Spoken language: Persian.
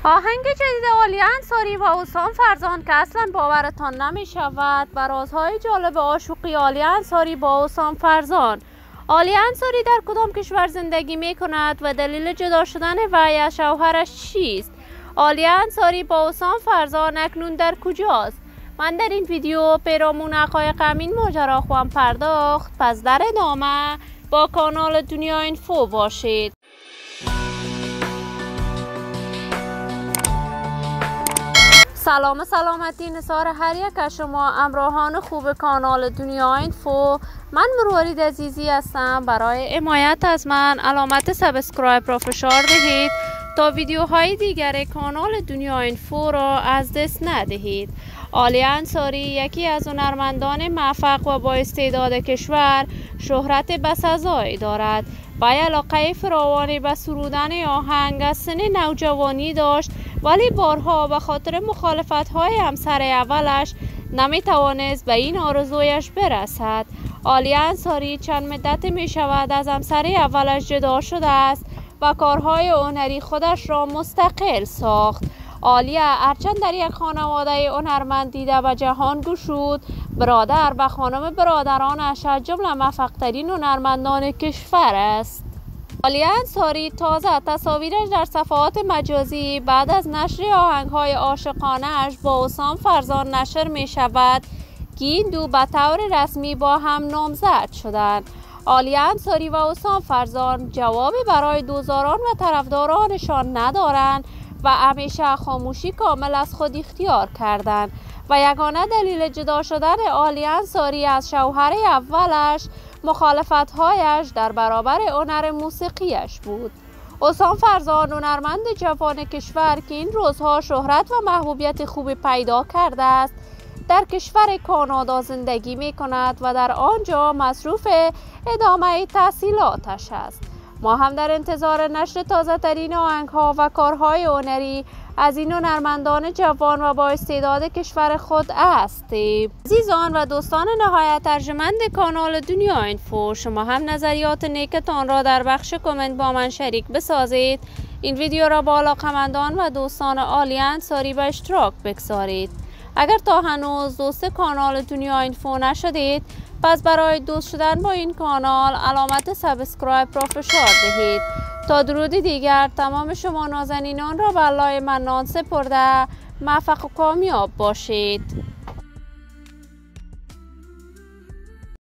آهنگ جدید عالیه انصاری و حسام فرزان که اصلا باورتان نمی شود و رازهای جالب عاشقی عالیه انصاری با حسام فرزان. عالیه انصاری در کدام کشور زندگی می کند و دلیل جدا شدن وی از شوهرش چیست؟ عالیه انصاری با حسام فرزان اکنون در کجاست؟ من در این ویدیو پیرامون حقایق همین ماجرا خواهم پرداخت، پس در ادامه با کانال دنیا اینفو باشید. سلام سلامتی نثار هر یک از شما همراهان خوب کانال دنیا اینفو. من مروارید عزیزی هستم. برای حمایت از من علامت سابسکرایب را فشار دهید تا ویدیوهای دیگر کانال دنیا اینفو را از دست ندهید. عالیه انصاری یکی از هنرمندان موفق و با استعداد کشور شهرت بسزایی دارد. وی علاقه فراوانی به سرودن آهنگ از سن نوجوانی داشت، ولی بارها به خاطر مخالفت‌های همسر اولش نمی‌توانست به این آرزویش برسد. عالیه انصاری چند مدت می‌شود از همسر اولش جدا شده است و کارهای هنری خودش را مستقل ساخت. عالیه هرچند در یک خانواده هنرمند دیده و جهان گشود، برادر و خانم برادرانش از جمله موفق‌ترین هنرمندان کشور است. عالیه انصاری تازه تصاویرش در صفحات مجازی بعد از نشر آهنگ‌های عاشقانه‌اش با حسام فرزان نشر می شود که این دو به طور رسمی با هم نامزد شدند. عالیه انصاری و حسام فرزان جوابی برای دوزاران و طرفدارانشان ندارند و همیشه خاموشی کامل از خود اختیار کردند و یگانه دلیل جدا شدن عالیه انصاری از شوهر اولش مخالفت‌هایش در برابر هنر موسیقیش بود. حسام فرزان هنرمند جوان کشور که این روزها شهرت و محبوبیت خوبی پیدا کرده است، در کشور کانادا زندگی می کند و در آنجا مصروف ادامه تحصیلاتش است. ما هم در انتظار نشر تازه ترین آهنگ‌ها و کارهای هنری از این هنرمندان جوان و با استعداد کشور خود هستیم. عزیزان و دوستان نهایت ارجمند کانال دنیا اینفو، شما هم نظریات نیکتان را در بخش کامنت با من شریک بسازید. این ویدیو را با علاقه‌مندان و دوستان عالیه انصاری به اشتراک بگذارید. اگر تا هنوز دوست کانال دنیا اینفو نشدید، پس برای دوست شدن با این کانال علامت سابسکرایب را فشار دهید تا درودی دیگر تمام شما نازنینان را به الله منان سپرده موفق و کامیاب باشید.